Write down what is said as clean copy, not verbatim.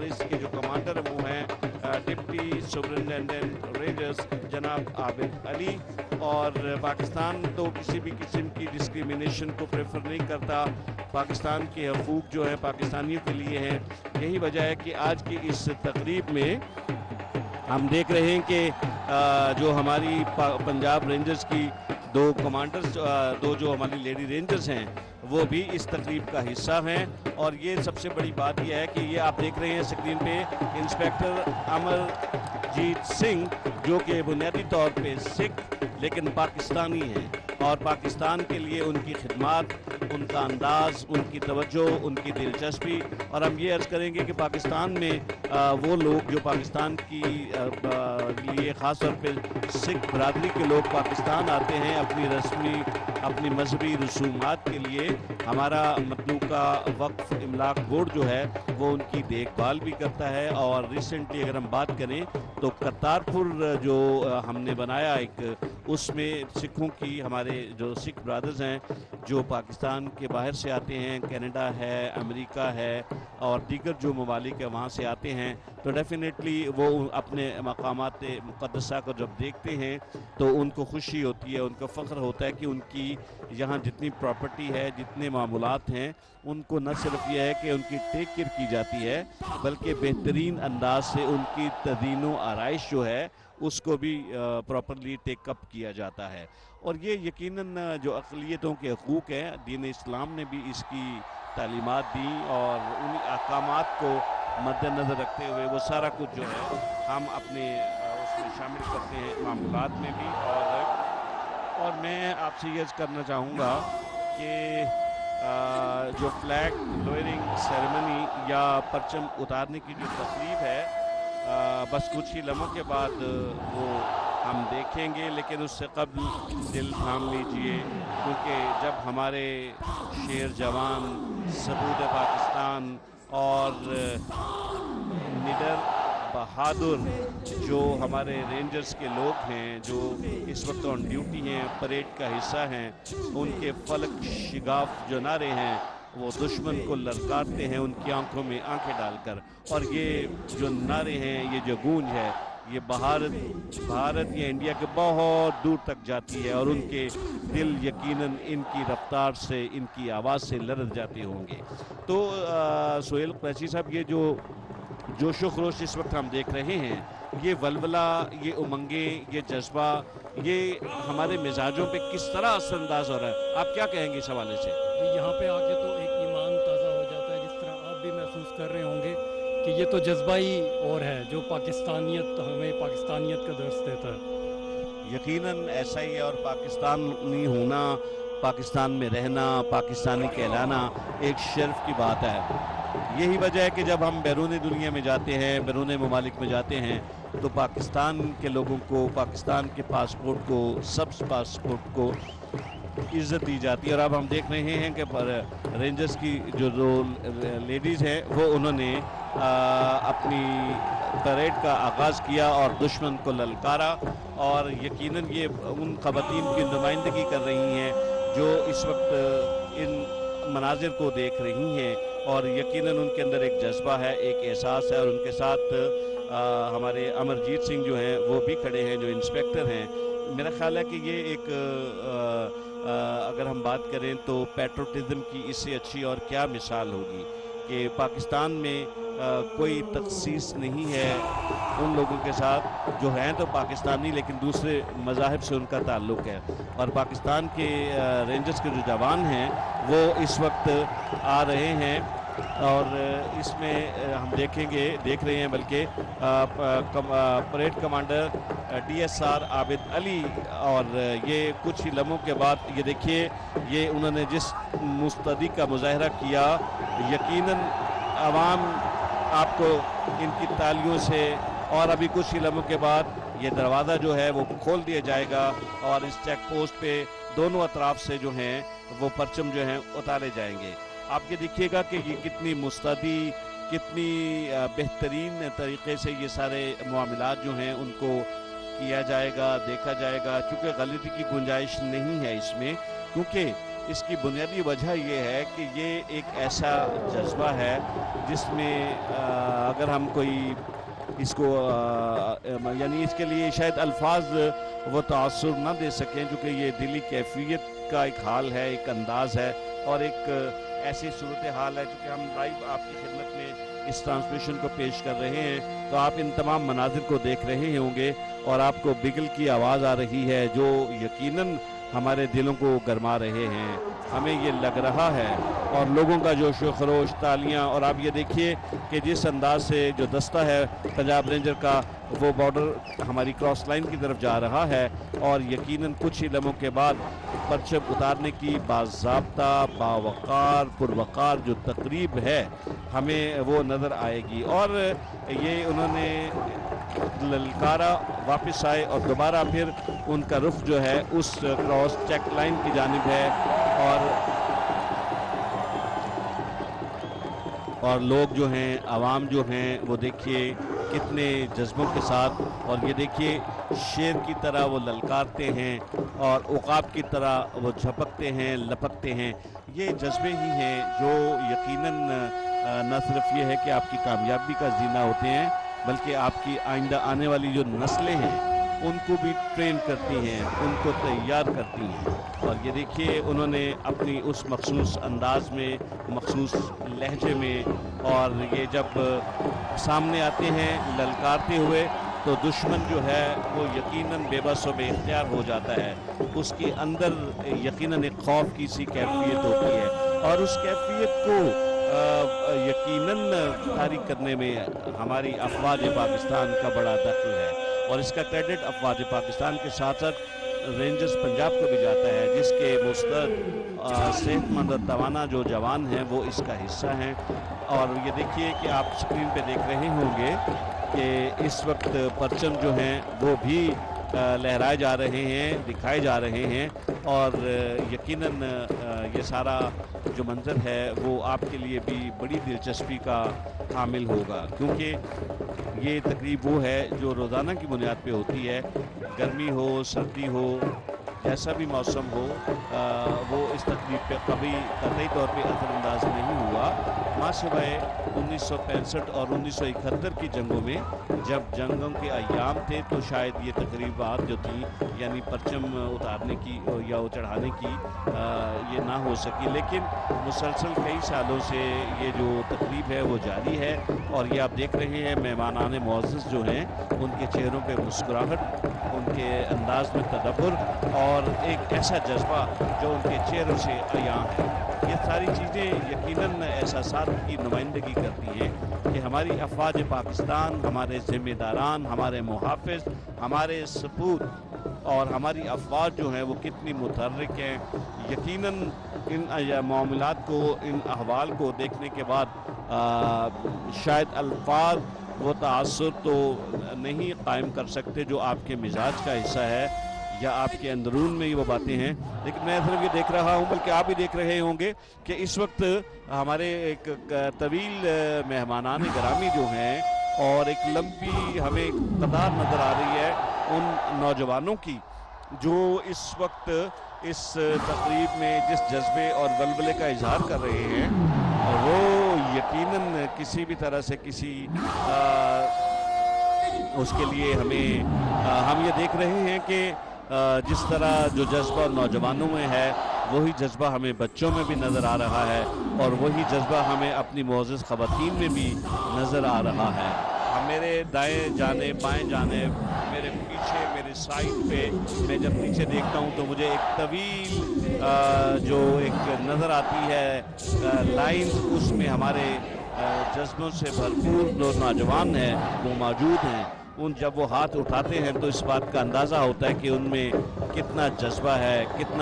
اور اس کے جو کمانڈر وہ ہیں ڈپٹی سپرنٹینڈنٹ رینجرز جناب عابد علی. اور پاکستان تو کسی بھی قسم کی ڈسکریمنیشن کو پریفر نہیں کرتا. پاکستان کے حقوق جو ہے پاکستانیوں کے لیے ہیں. یہی وجہ ہے کہ آج کی اس تقریب میں ہم دیکھ رہے ہیں کہ جو ہماری پنجاب رینجرز کی دو کمانڈرز دو جو ہماری لیڈی رینجرز ہیں وہ بھی اس تقریب کا حصہ ہیں. اور یہ سب سے بڑی بات یہ ہے کہ یہ آپ دیکھ رہے ہیں اسکرین پہ انسپیکٹر امر جیت سنگھ جو کہ بنیادی طور پہ سکھ لیکن پاکستانی ہیں اور پاکستان کے لیے ان کی خدمات، ان کا انداز، ان کی توجہ، ان کی دلچسپی. اور ہم یہ عرض کریں گے کہ پاکستان میں وہ لوگ جو پاکستان کی لیے خاص طور پہ سکھ برادری کے لوگ پاکستان آتے ہیں اپنی مذہبی رسومات کے لیے، ہمارا مطلوقہ وقف املاک بورڈ جو ہے وہ ان کی دیکھ بھال بھی کرتا ہے. اور ریسنٹلی اگر ہم بات کریں تو کرتارپور جو ہم نے بنایا ایک، اس میں سکھوں کی، ہمارے جو سکھ برادرز ہیں جو پاکستان کے باہر سے آتے ہیں، کینیڈا ہے، امریکہ ہے اور دیگر جو ممالک ہیں وہاں سے آتے ہیں، تو ڈیفینیٹلی وہ اپنے مقامات مقدسہ کو جب دیکھتے ہیں تو ان کو خوشی ہوتی ہے، ان کو فخر ہوتا ہے کہ ان کی یہاں جتنی پراپرٹی ہے، جتنے معمولات ہیں، ان کو نہ صرف یہ ہے کہ ان کی ٹیک کیئر کی جاتی ہے بلکہ بہترین انداز سے ان کی تزئین و آرائش جو ہے اس کو بھی پراپرلی ٹیک اپ کیا جاتا ہے. اور یہ یقیناً جو اقلیتوں کے حقوق ہیں، دین اسلام نے بھی اس کی تعلیمات دی اور ان احکامات کو مد نظر رکھتے ہوئے وہ سارا کچھ جو ہے ہم اپنے اس میں شامل کرتے ہیں معاملات میں بھی. اور میں آپ سے یہ عرض کرنا چاہوں گا کہ جو فلیگ لوئرنگ سیریمنی یا پرچم اتارنے کی جو تقریب ہے بس کچھ ہی لمحوں کے بعد وہ ہم دیکھیں گے، لیکن اس سے قبل دل تھام لیجئے کیونکہ جب ہمارے شیر جوان ثبوت پاکستان اور نڈر بہادر جو ہمارے رینجرز کے لوگ ہیں جو اس وقت آن ڈیوٹی ہیں، پریڈ کا حصہ ہیں، ان کے فلک شگاف جو نعرے ہیں وہ دشمن کو للکارتے ہیں ان کی آنکھوں میں آنکھیں ڈال کر. اور یہ جو نعرے ہیں، یہ جو گونج ہے، یہ بھارت یا انڈیا کے بہت دور تک جاتی ہے اور ان کے دل یقیناً ان کی رفتار سے، ان کی آواز سے لرز جاتے ہوں گے. تو سہیل قریشی صاحب، یہ جو جوش و خروش اس وقت ہم دیکھ رہے ہیں، یہ ولولہ، یہ امنگیں، یہ جذبہ، یہ ہمارے مزاجوں پہ کس طرح اثر انداز ہو رہا ہے؟ آپ کیا کہیں گے اس حوالے سے؟ یہاں پہ آ کے تو ایک ایمان تازہ ہو جاتا ہے، جس طرح آپ بھی محسوس کر رہے ہوں گے کہ یہ تو جذبہ ہی اور ہے جو پاکستانیت ہمیں پاکستانیت کا درس دیتا ہے. یقیناً ایسا ہی ہے. اور پاکستانی ہونا، پاکستان میں رہنا، پاکستانی کہلانا ایک شرف کی بات ہے. یہی وجہ ہے کہ جب ہم بیرون دنیا میں جاتے ہیں، بیرون ممالک میں جاتے ہیں تو پاکستان کے لوگوں کو، پاکستان کے پاسپورٹ کو، سبز پاسپورٹ کو عزت دی جاتی ہے. اور اب ہم دیکھ رہے ہیں کہ رینجرز کی جو لیڈیز ہیں وہ انہوں نے اپنی پریڈ کا آغاز کیا اور دشمن کو للکارا. اور یقیناً یہ ان خواتین کی نمائندگی کر رہی ہیں جو اس وقت ان مناظر کو دیکھ رہی ہیں، اور یقیناً ان کے اندر ایک جذبہ ہے، ایک احساس ہے. اور ان کے ساتھ ہمارے امرجیت سنگھ جو ہیں وہ بھی کھڑے ہیں جو انسپیکٹر ہیں. میرا خیال ہے کہ یہ ایک اگر ہم بات کریں تو پیٹروٹزم کی اس سے اچھی اور کیا مثال ہوگی کہ پاکستان میں کوئی تخصیص نہیں ہے ان لوگوں کے ساتھ جو ہیں تو پاکستانی لیکن دوسرے مذاہب سے ان کا تعلق ہے. اور پاکستان کے رینجرز کے جو جوان ہیں وہ اس وقت آ رہے ہیں اور اس میں ہم دیکھ رہے ہیں بلکہ parade commander D S R Abid Ali. اور یہ کچھ ہی لمحوں کے بعد یہ دیکھیے، یہ انہوں نے جس مستعدی کا مظاہرہ کیا، یقیناً عوام آپ کو ان کی تالیوں سے، اور ابھی کچھ ہی لمحوں کے بعد یہ دروازہ جو ہے وہ کھول دیا جائے گا اور اس چیک پوسٹ پہ دونوں اطراف سے جو ہیں وہ پرچم جو ہیں اتارے جائیں گے. آپ یہ دیکھیے گا کہ یہ کتنی مستعدی، کتنی بہترین طریقے سے یہ سارے معاملات جو ہیں ان کو کیا جائے گا، دیکھا جائے گا. چونکہ غلطی کی گنجائش نہیں ہے اس میں، کیونکہ اس کی بنیادی وجہ یہ ہے کہ یہ ایک ایسا جذبہ ہے جس میں اگر ہم کوئی اس کو یعنی اس کے لیے شاید الفاظ وہ تاثر نہ دے سکیں، کیونکہ یہ دلی کیفیت کا ایک حال ہے، ایک انداز ہے اور ایک ایسی صورتحال ہے، چونکہ ہم لائیو آپ کی خدمت میں اس ٹرانسمیشن کو پیش کر رہے ہیں تو آپ ان تمام مناظر کو دیکھ رہے ہوں گے اور آپ کو بگل کی آواز آ رہی ہے جو یقیناً ہمارے دلوں کو گرما رہے ہیں، ہمیں یہ لگ رہا ہے، اور لوگوں کا جوش و خروش، تالیاں، اور آپ یہ دیکھیے کہ جس انداز سے جو دستہ ہے پنجاب رینجر کا وہ بارڈر ہماری کراس لائن کی طرف جا رہا ہے، اور یقیناً کچھ ہی لمحوں کے بعد پرچم اتارنے کی باضابطہ، باوقار، پروقار جو تقریب ہے ہمیں وہ نظر آئے گی، اور یہ انہوں نے للکارا، واپس آئے اور دوبارہ پھر ان کا رخ جو ہے اس کراس چیک لائن کی جانب ہے، اور لوگ جو ہیں، عوام جو ہیں، وہ دیکھیے کتنے جذبوں کے ساتھ، اور یہ دیکھیے شیر کی طرح وہ للکارتے ہیں اور عقاب کی طرح وہ جھپکتے ہیں، لپکتے ہیں۔ یہ جذبے ہی ہیں جو یقیناً نہ صرف یہ ہے کہ آپ کی کامیابی کا زینہ ہوتے ہیں بلکہ آپ کی آئندہ آنے والی جو نسلیں ہیں ان کو بھی ٹرین کرتی ہیں، ان کو تیار کرتی ہیں، اور یہ دیکھیے انہوں نے اپنی اس مخصوص انداز میں، مخصوص لہجے میں، اور یہ جب سامنے آتے ہیں للکارتے ہوئے تو دشمن جو ہے وہ یقیناً بے بس و بے اختیار ہو جاتا ہے، اس کے اندر یقیناً ایک خوف کی سی کیفیت ہوتی ہے، اور اس کیفیت کو یقیناً تاریک کرنے میں ہماری افواج پاکستان کا بڑا دخل ہے، اور اس کا کریڈٹ افواج پاکستان کے ساتھ ساتھ رینجرز پنجاب کو بھی جاتا ہے، جس کے مستعد صحت مند اور توانا جو جوان ہیں وہ اس کا حصہ ہیں۔ اور یہ دیکھیے کہ آپ سکرین پہ دیکھ رہے ہوں گے کہ اس وقت پرچم جو ہیں وہ بھی لہرائے جا رہے ہیں، دکھائے جا رہے ہیں، اور یقیناً یہ سارا جو منظر ہے وہ آپ کے لیے بھی بڑی دلچسپی کا حامل ہوگا، کیونکہ یہ تقریب وہ ہے جو روزانہ کی بنیاد پہ ہوتی ہے، گرمی ہو، سردی ہو، جیسا بھی موسم ہو، وہ اس تقریب پہ کبھی قطعی طور پہ اثر انداز نہیں ہوا، ماں سوائے 1965 اور 1971 کی جنگوں میں، جب جنگوں کے ایام تھے تو شاید یہ تقریبات جو تھیں یعنی پرچم اتارنے کی یا چڑھانے کی یہ نہ ہو سکی، لیکن مسلسل کئی سالوں سے یہ جو تقریب ہے وہ جاری ہے، اور یہ آپ دیکھ رہے ہیں مہمانان معزز جو ہیں ان کے چہروں پہ مسکراہٹ، ان کے انداز میں تدبر اور ایک ایسا جذبہ جو ان کے چہروں سے عیاں ہے۔ یہ ساری چیزیں یقیناً احساسات کی نمائندگی کرتی ہیں کہ ہماری افواج پاکستان، ہمارے ذمہ داران، ہمارے محافظ، ہمارے سپوت اور ہماری افواج جو ہیں وہ کتنی متحرک ہیں۔ یقیناً ان معاملات کو، ان احوال کو دیکھنے کے بعد شاید الفاظ وہ تاثر تو نہیں قائم کر سکتے جو آپ کے مزاج کا حصہ ہے یا آپ کے اندرون میں ہی وہ باتیں ہیں، لیکن میں صرف یہ دیکھ رہا ہوں، بلکہ آپ بھی دیکھ رہے ہوں گے کہ اس وقت ہمارے ایک طویل مہمانان گرامی جو ہیں اور ایک لمبی ہمیں قطار نظر آ رہی ہے ان نوجوانوں کی جو اس وقت اس تقریب میں جس جذبے اور ولولے کا اظہار کر رہے ہیں، وہ یقیناً کسی بھی طرح سے کسی اس کے لیے ہم یہ دیکھ رہے ہیں کہ جس طرح جو جذبہ نوجوانوں میں ہے وہی جذبہ ہمیں بچوں میں بھی نظر آ رہا ہے، اور وہی جذبہ ہمیں اپنی معزز خواتین میں بھی نظر آ رہا ہے۔ میرے دائیں جانب، بائیں جانب، میرے پیچھے، میرے سائڈ پہ میں جب نیچے دیکھتا ہوں تو مجھے ایک طویل جو ایک نظر آتی ہے لائنز، اس میں ہمارے جذبوں سے بھرپور جو نوجوان ہیں وہ موجود ہیں۔ جب وہ ہاتھ اٹھاتے ہیں تو اس بات کا اندازہ ہوتا ہے کہ ان میں کتنا جذبہ ہے، کتنا